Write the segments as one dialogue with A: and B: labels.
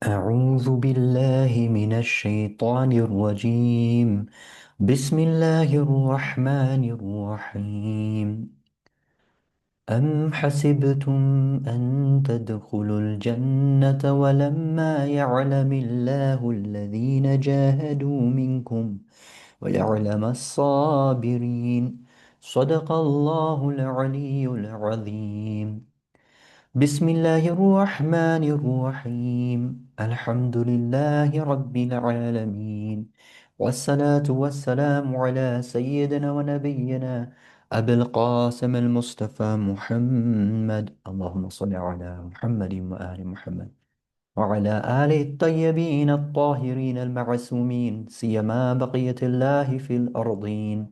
A: أعوذ بالله من الشيطان الرجيم. بسم الله الرحمن الرحيم. أم حسبتم أن تدخلوا الجنة ولما يعلم الله الذين جاهدوا منكم ويعلم الصابرين. صدق الله العلي العظيم. بسم الله الرحمن الرحيم. الحمد لله رب العالمين، والصلاة والسلام على سيدنا ونبينا أبي القاسم المصطفى محمد. اللهم صل على محمد وآل محمد وعلى آله الطيبين الطاهرين المعصومين، سيما بقية الله في الأرضين.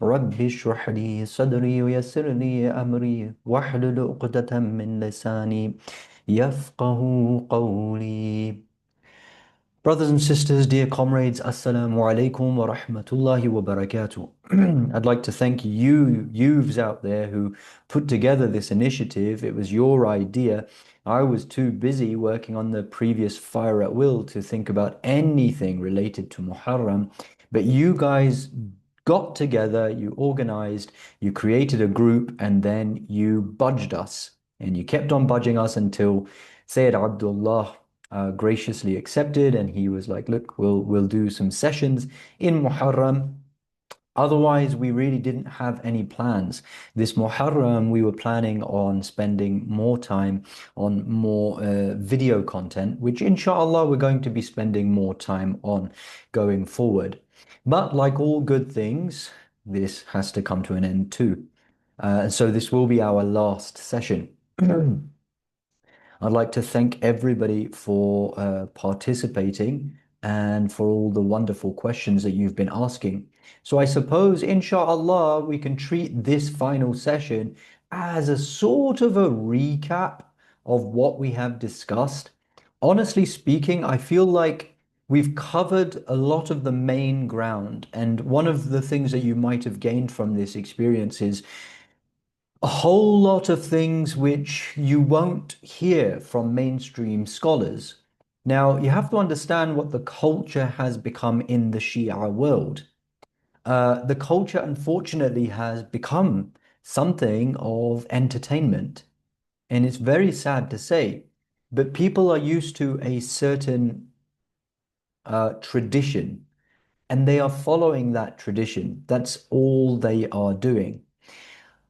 A: رب اشرح لي صدري ويسر لي أمري واحلل عقدة من لساني يفقه قولي. Brothers and sisters, dear comrades, Assalamu alaikum wa rahmatullahi wa barakatuh. I'd like to thank youths out there who put together this initiative. It was your idea. I was too busy working on the previous Fire at Will to think about anything related to Muharram. But you guys got together, you organized, you created a group, and then you budged us. And you kept on budging us until Sayyid Abdullah graciously accepted, and he was like, "Look, we'll do some sessions in Muharram." Otherwise, we really didn't have any plans. This Muharram, we were planning on spending more time on more video content, which inshallah we're going to be spending more time on going forward. But like all good things, this has to come to an end too. So this will be our last session. I'd like to thank everybody for participating and for all the wonderful questions that you've been asking. So I suppose, inshallah, we can treat this final session as a sort of a recap of what we have discussed. Honestly speaking, I feel like we've covered a lot of the main ground. And one of the things that you might have gained from this experience is a whole lot of things which you won't hear from mainstream scholars. Now, you have to understand what the culture has become in the Shia world. The culture, unfortunately, has become something of entertainment. And it's very sad to say, but people are used to a certain tradition and they are following that tradition. That's all they are doing.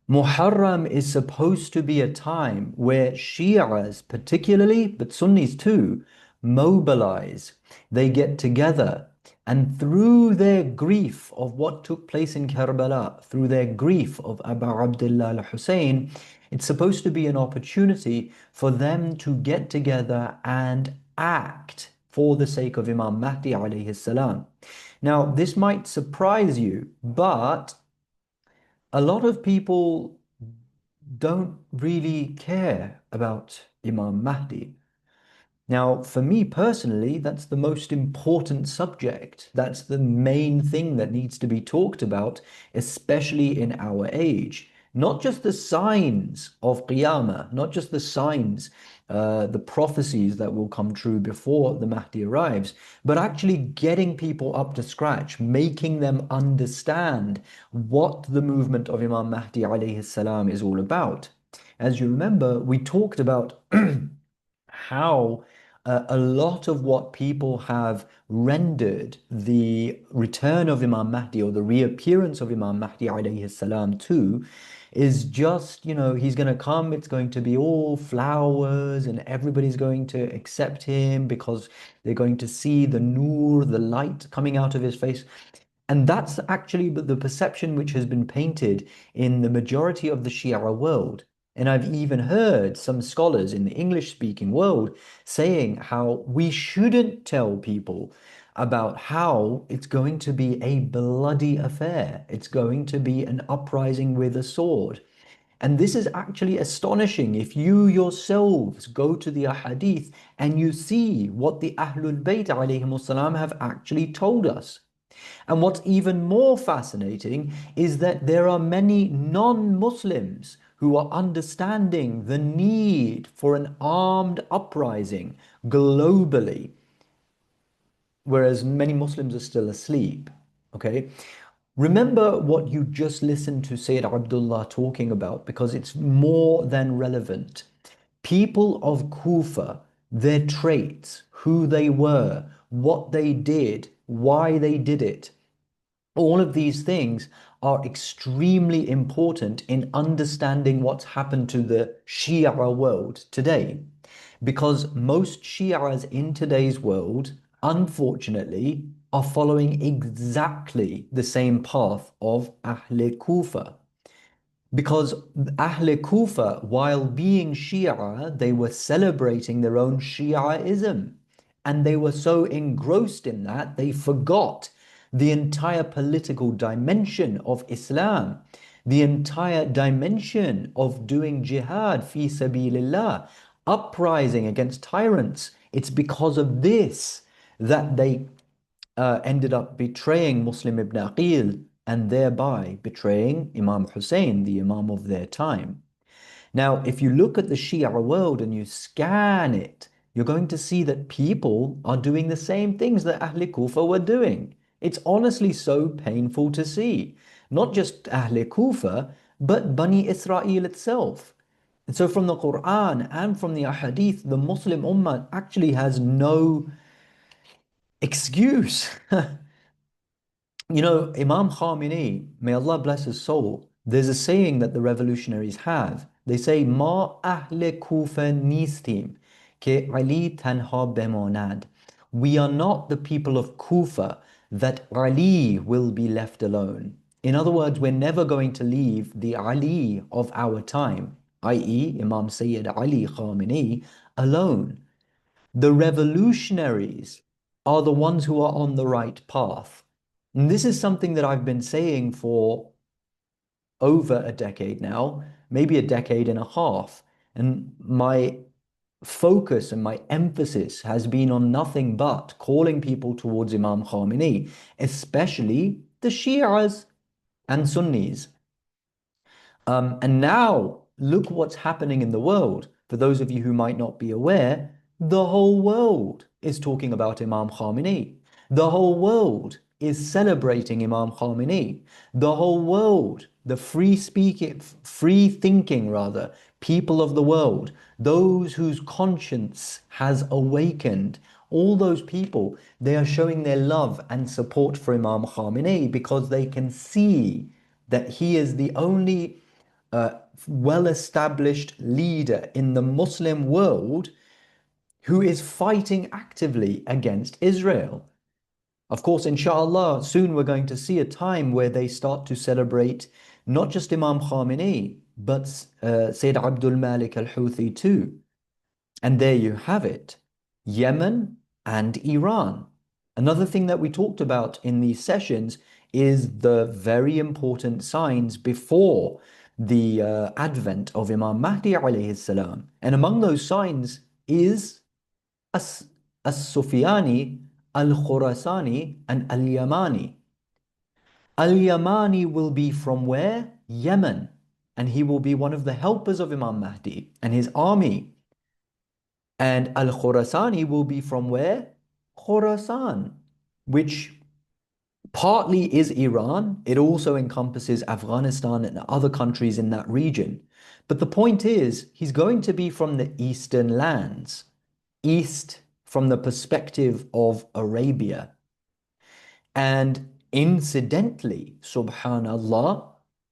A: Muharram is supposed to be a time where Shias, particularly, but Sunnis too, mobilize. They get together, and through their grief of what took place in Karbala, through their grief of Abu Abdullah al-Hussein, it's supposed to be an opportunity for them to get together and act for the sake of Imam Mahdi alayhi salam. Now, this might surprise you, but a lot of people don't really care about Imam Mahdi. Now, for me personally, that's the most important subject. That's the main thing that needs to be talked about, especially in our age. Not just the signs of Qiyamah, not just the signs, the prophecies that will come true before the Mahdi arrives, but actually getting people up to scratch, making them understand what the movement of Imam Mahdi alayhi salam is all about. As you remember, we talked about how a lot of what people have rendered the return of Imam Mahdi or the reappearance of Imam Mahdi alayhi salam to is just, he's going to come, it's going to be all flowers and everybody's going to accept him because they're going to see the nur, the light coming out of his face. And that's actually the perception which has been painted in the majority of the Shia world. And I've even heard some scholars in the English-speaking world saying how we shouldn't tell people about how it's going to be a bloody affair. It's going to be an uprising with a sword. And this is actually astonishing if you yourselves go to the ahadith and you see what the Ahlul Bayt alayhimus salam have actually told us. And what's even more fascinating is that there are many non-Muslims who are understanding the need for an armed uprising globally, whereas many Muslims are still asleep. Okay. Remember what you just listened to Sayyid Abdullah talking about because it's more than relevant. People of Kufa, their traits, who they were, what they did, why they did it. All of these things are extremely important in understanding what's happened to the Shia world today. Because most Shias in today's world, unfortunately, are following exactly the same path of Ahl Kufa. Because Ahl Kufa, while being Shia, they were celebrating their own Shiaism. And they were so engrossed in that, they forgot the entire political dimension of Islam, the entire dimension of doing jihad fi sabilillah, uprising against tyrants. It's because of this that they ended up betraying Muslim ibn Aqil and thereby betraying Imam Hussein, the Imam of their time. Now, if you look at the Shia world and you scan it, you're going to see that people are doing the same things that Ahl Kufa were doing. It's honestly so painful to see. Not just Ahl Kufa, but Bani Israel itself. And so from the Quran and from the Ahadith, the Muslim Ummah actually has no excuse. You know, Imam Khamenei, may Allah bless his soul, there's a saying that the revolutionaries have. They say, Ma ahle Kufa nistim, ke Ali tanha bemonad. We are not the people of Kufa that Ali will be left alone. In other words, we're never going to leave the Ali of our time, i.e., Imam Sayyid Ali Khamenei, alone. The revolutionaries are the ones who are on the right path. And this is something that I've been saying for over a decade now, maybe a decade and a half. And my focus and my emphasis has been on nothing but calling people towards Imam Khamenei, especially the Shias and Sunnis. And now look what's happening in the world. For those of you who might not be aware, the whole world is talking about Imam Khamenei. The whole world is celebrating Imam Khamenei. The whole world, the free speaking, free thinking rather, people of the world, those whose conscience has awakened, all those people, they are showing their love and support for Imam Khamenei because they can see that he is the only well-established leader in the Muslim world who is fighting actively against Israel. Of course, inshallah, soon we're going to see a time where they start to celebrate not just Imam Khamenei, but Sayyid Abdul Malik al-Houthi too. And there you have it, Yemen and Iran. Another thing that we talked about in these sessions is the very important signs before the advent of Imam Mahdi alayhi salam. And among those signs is As-Sufyani, Al-Khurasani, and Al-Yamani. Al-Yamani will be from where? Yemen. And he will be one of the helpers of Imam Mahdi and his army. And Al-Khurasani will be from where? Khorasan, which partly is Iran. It also encompasses Afghanistan and other countries in that region. But the point is, he's going to be from the eastern lands, east from the perspective of Arabia. And incidentally, subhanallah,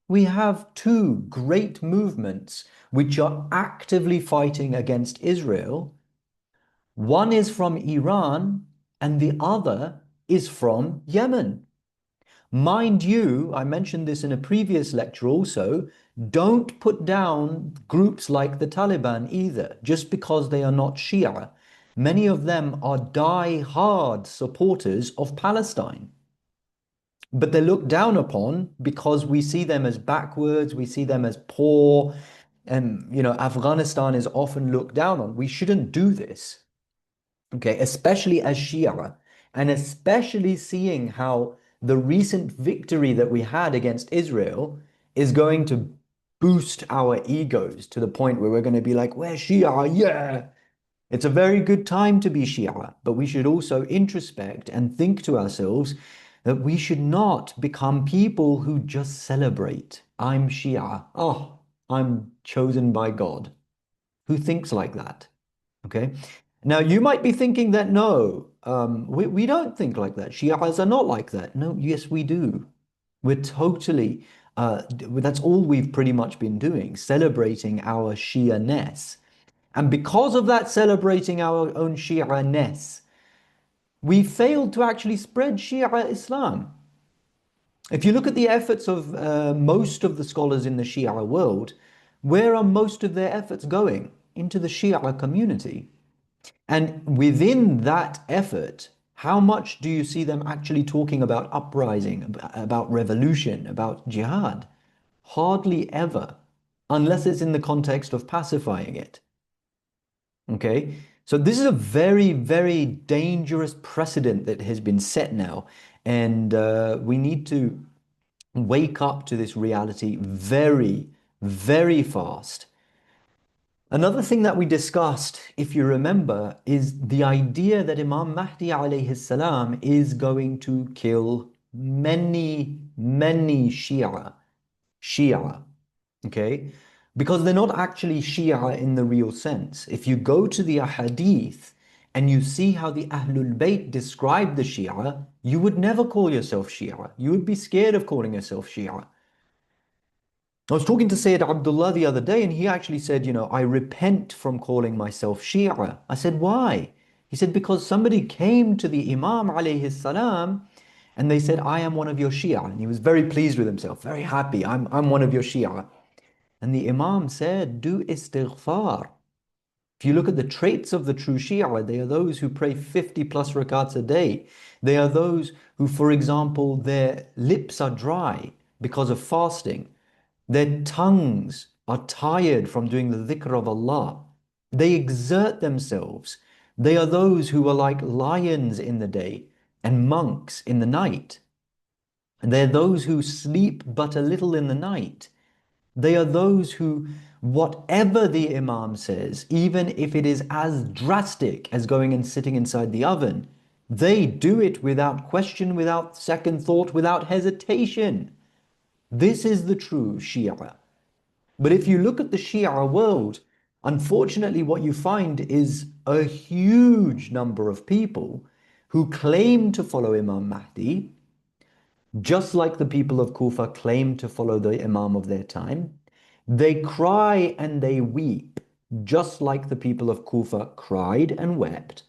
A: we have two great movements which are actively fighting against Israel. One is from Iran and the other is from Yemen. Mind you, I mentioned this in a previous lecture also, don't put down groups like the Taliban either, just because they are not Shia. Many of them are die-hard supporters of Palestine. But they're looked down upon because we see them as backwards, we see them as poor, and Afghanistan is often looked down on. We shouldn't do this. Okay, especially as Shia, and especially seeing how the recent victory that we had against Israel is going to boost our egos to the point where we're going to be like, we're Shia, yeah. It's a very good time to be Shia, but we should also introspect and think to ourselves that we should not become people who just celebrate. I'm Shia. Oh, I'm chosen by God. Who thinks like that? Okay. Now, you might be thinking that no, we don't think like that. Shias are not like that. No, yes, we do. We're totally, that's all we've pretty much been doing, celebrating our Shia-ness. And because of that, celebrating our own Shia-ness, we failed to actually spread Shia Islam. If you look at the efforts of most of the scholars in the Shia world, where are most of their efforts going? Into the Shia community. And within that effort, how much do you see them actually talking about uprising, about revolution, about jihad? Hardly ever, unless it's in the context of pacifying it. Okay? So this is a very, very dangerous precedent that has been set now. And we need to wake up to this reality very, very fast. Another thing that we discussed, if you remember, is the idea that Imam Mahdi alayhi salam is going to kill many, many Shia, okay? Because they're not actually Shia in the real sense. If you go to the Ahadith and you see how the Ahlul Bayt describe the Shia, you would never call yourself Shia. You would be scared of calling yourself Shia. I was talking to Sayyid Abdullah the other day, and he actually said, I repent from calling myself Shia. I said, why? He said, because somebody came to the Imam alayhi salam and they said, I am one of your Shia. And he was very pleased with himself, very happy. I'm one of your Shia. And the Imam said, do istighfar. If you look at the traits of the true Shia, they are those who pray 50 plus rakats a day. They are those who, for example, their lips are dry because of fasting. Their tongues are tired from doing the dhikr of Allah. They exert themselves. They are those who are like lions in the day and monks in the night. And they're those who sleep but a little in the night. They are those who, whatever the Imam says, even if it is as drastic as going and sitting inside the oven, they do it without question, without second thought, without hesitation. This is the true Shia. But if you look at the Shia world, unfortunately, what you find is a huge number of people who claim to follow Imam Mahdi, just like the people of Kufa claim to follow the Imam of their time. They cry and they weep, just like the people of Kufa cried and wept.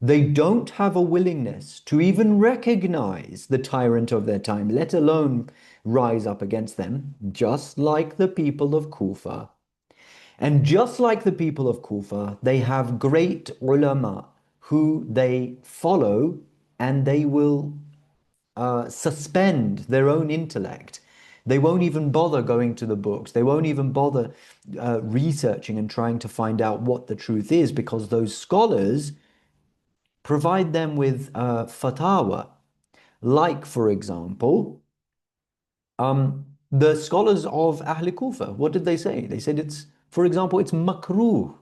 A: They don't have a willingness to even recognize the tyrant of their time, let alone rise up against them, just like the people of Kufa. And just like the people of Kufa, they have great ulama who they follow, and they will suspend their own intellect. They won't even bother going to the books. They won't even bother researching and trying to find out what the truth is, because those scholars provide them with fatawa. Like, for example, the scholars of Ahl Kufa, what did they say? They said for example, it's makruh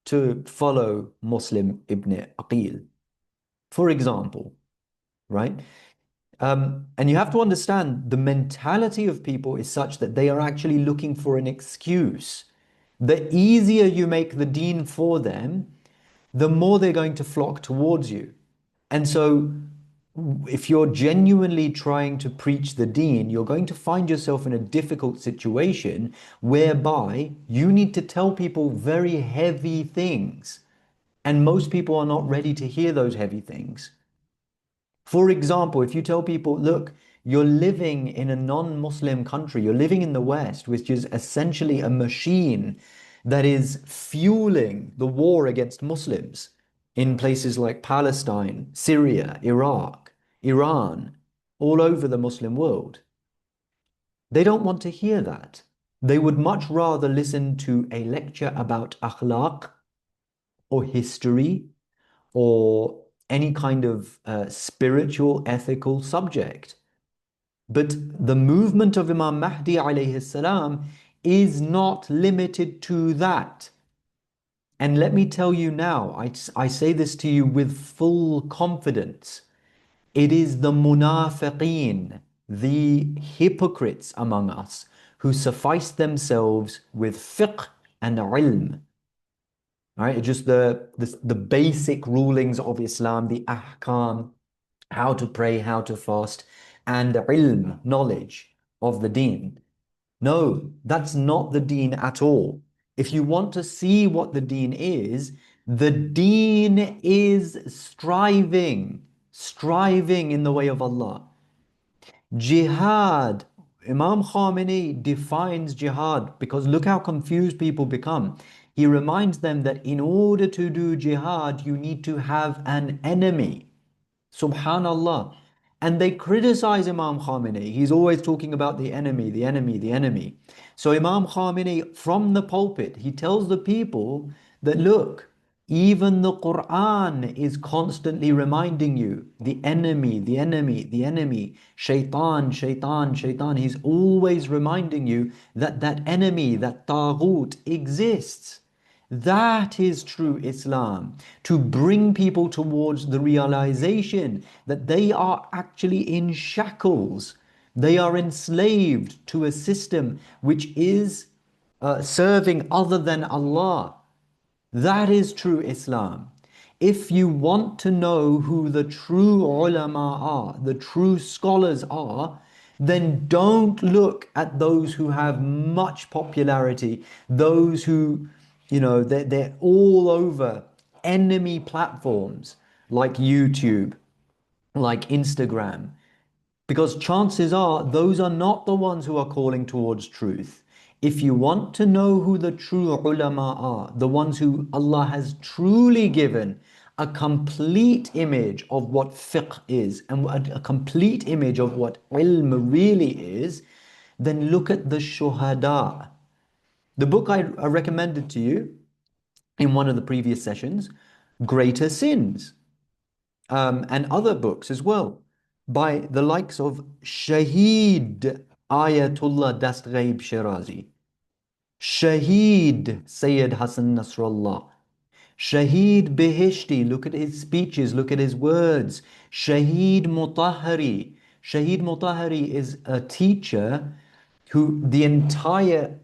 A: to follow Muslim ibn Aqil, for example, right? And you have to understand the mentality of people is such that they are actually looking for an excuse. The easier you make the deen for them, the more they're going to flock towards you. And so, if you're genuinely trying to preach the deen, you're going to find yourself in a difficult situation whereby you need to tell people very heavy things. And most people are not ready to hear those heavy things. For example, if you tell people, look, you're living in a non-Muslim country, you're living in the West, which is essentially a machine that is fueling the war against Muslims in places like Palestine, Syria, Iraq, Iran, all over the Muslim world. They don't want to hear that. They would much rather listen to a lecture about akhlaq or history or any kind of spiritual, ethical subject. But the movement of Imam Mahdi alayhi salam is not limited to that. And let me tell you now, I say this to you with full confidence. It is the munafiqeen, the hypocrites among us, who suffice themselves with fiqh and ilm. Right? Just the basic rulings of Islam, the ahkam, how to pray, how to fast, and ilm, knowledge of the deen. No, that's not the deen at all. If you want to see what the deen is striving in the way of Allah. Jihad. Imam Khamenei defines jihad because look how confused people become. He reminds them that in order to do jihad, you need to have an enemy. Subhanallah. And they criticize Imam Khamenei. He's always talking about the enemy, the enemy, the enemy. So Imam Khamenei, from the pulpit, he tells the people that look, even the Quran is constantly reminding you the enemy, the enemy, the enemy, shaitan, shaitan, shaitan. He's always reminding you that that enemy, that taghut exists. That is true Islam, to bring people towards the realization that they are actually in shackles. They are enslaved to a system which is serving other than Allah. That is true Islam. If you want to know who the true ulama are, the true scholars are, then don't look at those who have much popularity, those who, they're all over enemy platforms like YouTube, like Instagram, because chances are those are not the ones who are calling towards truth. If you want to know who the true ulama are, the ones who Allah has truly given a complete image of what fiqh is and a complete image of what ilm really is, then look at the shuhada. The book I recommended to you in one of the previous sessions, Greater Sins, and other books as well by the likes of Shaheed Ayatullah Dastghaib Shirazi, Shaheed Sayyid Hassan Nasrallah, Shaheed Beheshti, look at his speeches, look at his words. Shaheed Mutahari. Shaheed Mutahari is a teacher who the entire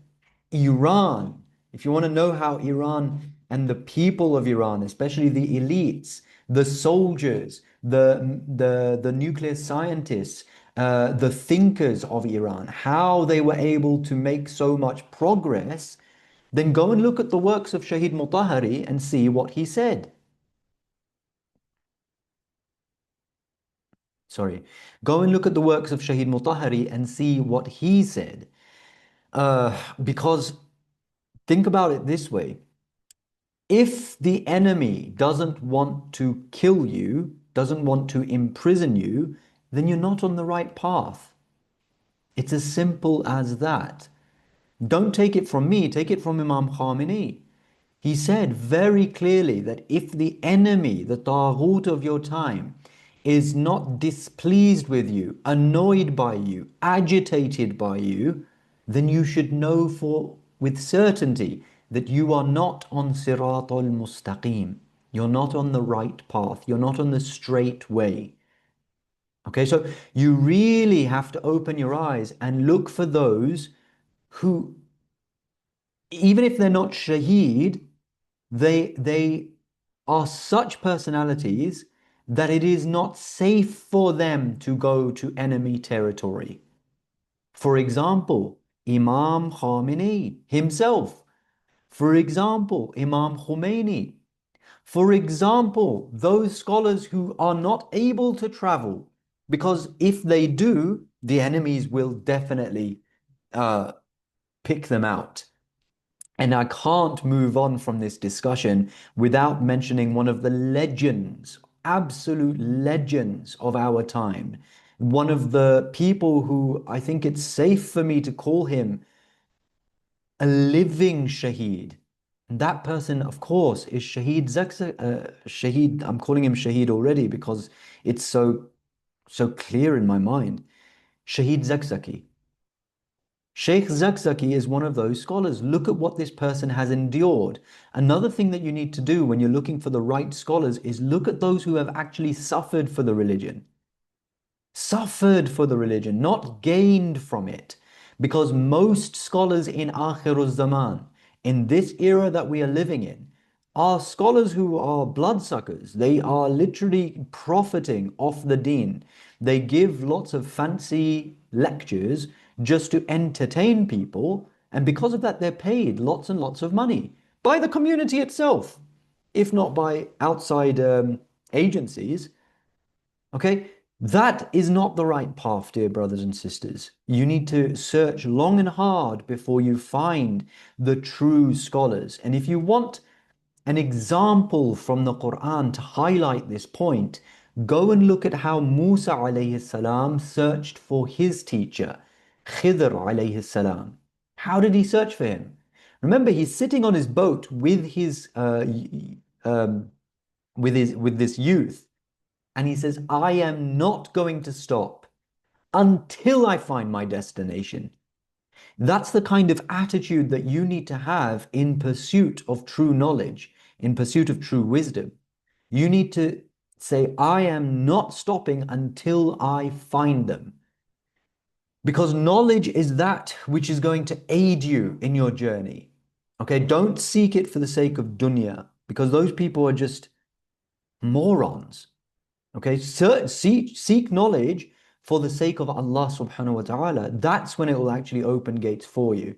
A: Iran, if you want to know how Iran and the people of Iran, especially the elites, the soldiers, the nuclear scientists, the thinkers of Iran, how they were able to make so much progress, then go and look at the works of Shahid Mutahari and see what he said. Sorry. Go and look at the works of Shahid Mutahari and see what he said. Because think about it this way. If the enemy doesn't want to kill you, doesn't want to imprison you, then you're not on the right path. It's as simple as that. Don't take it from me, take it from Imam Khamenei. He said very clearly that if the enemy, the taghut of your time, is not displeased with you, annoyed by you, agitated by you, then you should know with certainty that you are not on Sirat al-Mustaqim. You're not on the right path. You're not on the straight way. Okay, so you really have to open your eyes and look for those who, even if they're not shaheed, they are such personalities that it is not safe for them to go to enemy territory. For example, Imam Khamenei himself. For example, Imam Khomeini. For example, those scholars who are not able to travel, because if they do, the enemies will definitely pick them out. And I can't move on from this discussion without mentioning one of the legends, absolute legends of our time. One of the people who I think it's safe for me to call him a living shaheed. And that person, of course, is Shaheed Zakza, Shaheed. I'm calling him Shaheed already because it's so clear in my mind. Shaheed Zakzaki. Sheikh Zakzaki is one of those scholars. Look at what this person has endured. Another thing that you need to do when you're looking for the right scholars is look at those who have actually suffered for the religion. Suffered for the religion, not gained from it. Because most scholars in Akhirul Zaman, in this era that we are living in, are scholars who are bloodsuckers. They are literally profiting off the deen. They give lots of fancy lectures just to entertain people, and because of that, they're paid lots and lots of money by the community itself, if not by outside agencies. Okay, that is not the right path, dear brothers and sisters. You need to search long and hard before you find the true scholars. And if you want an example from the Quran to highlight this point, go and look at how Musa alayhi salam searched for his teacher, Khidr alayhi salam. How did he search for him? Remember, he's sitting on his boat with his with this youth, and he says, I am not going to stop until I find my destination. That's the kind of attitude that you need to have in pursuit of true knowledge, in pursuit of true wisdom. You need to say, I am not stopping until I find them. Because knowledge is that which is going to aid you in your journey. Okay, don't seek it for the sake of dunya, because those people are just morons. Okay, seek knowledge for the sake of Allah subhanahu wa ta'ala. That's when it will actually open gates for you.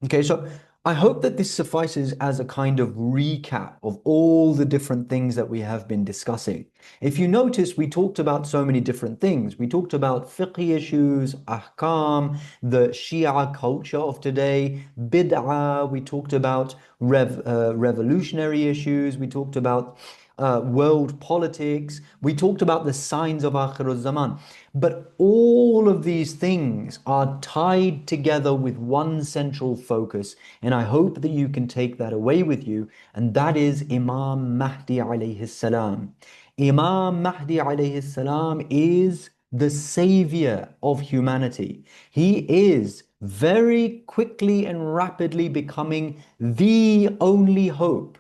A: Okay, so I hope that this suffices as a kind of recap of all the different things that we have been discussing. If you notice, we talked about so many different things. We talked about fiqh issues, ahkam, the Shia culture of today, bid'ah. We talked about revolutionary issues. We talked about world politics. We talked about the signs of Akhirul Zaman. But all of these things are tied together with one central focus. And I hope that you can take that away with you. And that is Imam Mahdi alayhi salam. Imam Mahdi alayhi salam is the savior of humanity. He is very quickly and rapidly becoming the only hope.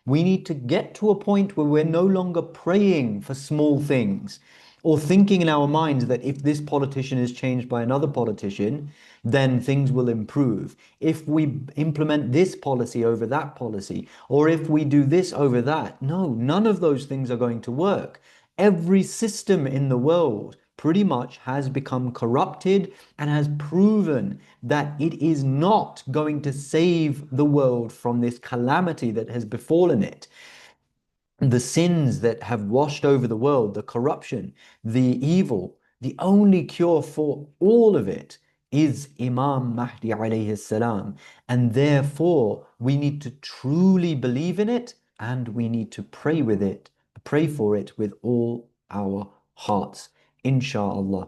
A: We need to get to a point where we're no longer praying for small things or thinking in our minds that if this politician is changed by another politician, then things will improve. If we implement this policy over that policy, or if we do this over that, no, none of those things are going to work. Every system in the world pretty much has become corrupted and has proven that it is not going to save the world from this calamity that has befallen it. The sins that have washed over the world, the corruption, the evil, the only cure for all of it is Imam Mahdi alayhi salam. And therefore, we need to truly believe in it and we need to pray with it, pray for it with all our hearts, inshallah.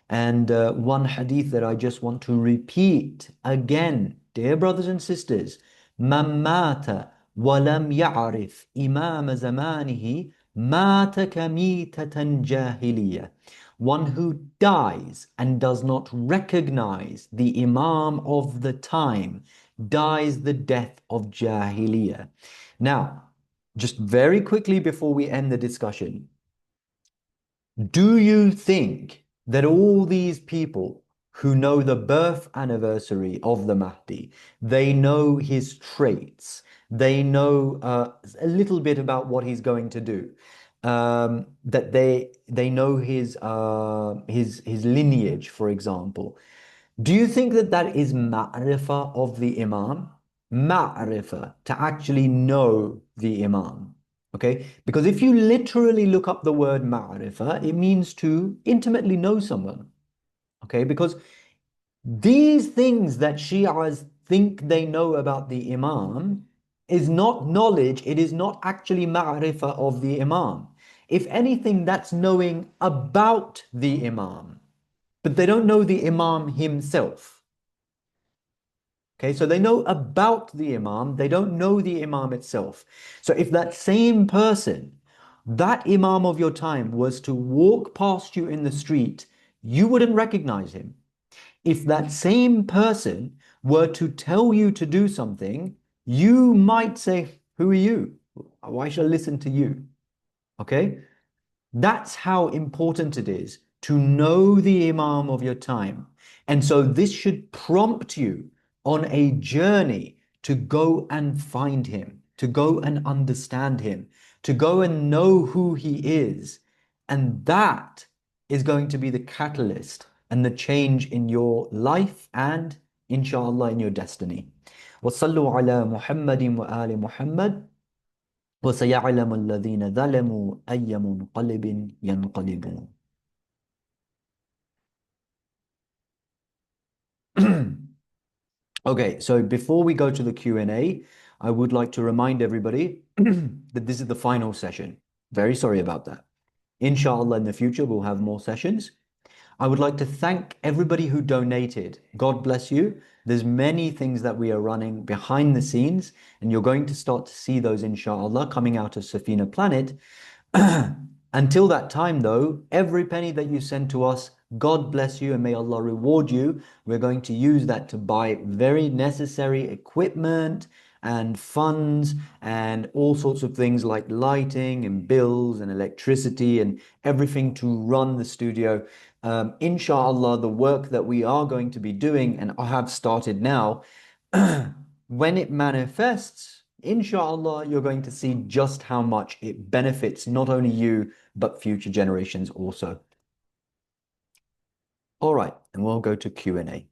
A: And one hadith that I just want to repeat again, dear brothers and sisters, من مات ولم يعرف إمام زمانه مات كميتة جاهلية. One who dies and does not recognize the Imam of the time dies the death of Jahiliyyah. Now, just very quickly before we end the discussion, do you think that all these people who know the birth anniversary of the Mahdi, they know his traits, they know a little bit about what he's going to do, that they know his lineage, for example? Do you think that that is ma'rifah of the Imam? Ma'rifah, to actually know the Imam. Okay? Because if you literally look up the word ma'rifah, it means to intimately know someone. Okay? Because these things that Shias think they know about the Imam is not knowledge, it is not actually ma'rifah of the Imam. If anything, that's knowing about the Imam, but they don't know the Imam himself. Okay, so they know about the Imam, they don't know the Imam itself. So if that same person, that Imam of your time, was to walk past you in the street, you wouldn't recognize him. If that same person were to tell you to do something, you might say, who are you? Why should I listen to you? Okay? That's how important it is to know the Imam of your time. And so this should prompt you on a journey to go and find him, to go and understand him, to go and know who he is. And that is going to be the catalyst and the change in your life and, inshallah, in your destiny. وصلوا على محمد وآل محمد وسيعلم الذين ظلموا أي منقلب ينقلبون. Okay, so before we go to the Q&A, I would like to remind everybody that this is the final session. Very sorry about that. Inshallah, in the future, we'll have more sessions. I would like to thank everybody who donated. God bless you. There's many things that we are running behind the scenes, and you're going to start to see those, inshallah, coming out of Safina Planet. Until that time, though, every penny that you send to us, God bless you and may Allah reward you. We're going to use that to buy very necessary equipment and funds and all sorts of things like lighting and bills and electricity and everything to run the studio. Inshallah, the work that we are going to be doing and I have started now, when it manifests, inshallah, you're going to see just how much it benefits not only you, but future generations also. All right, and we'll go to Q&A.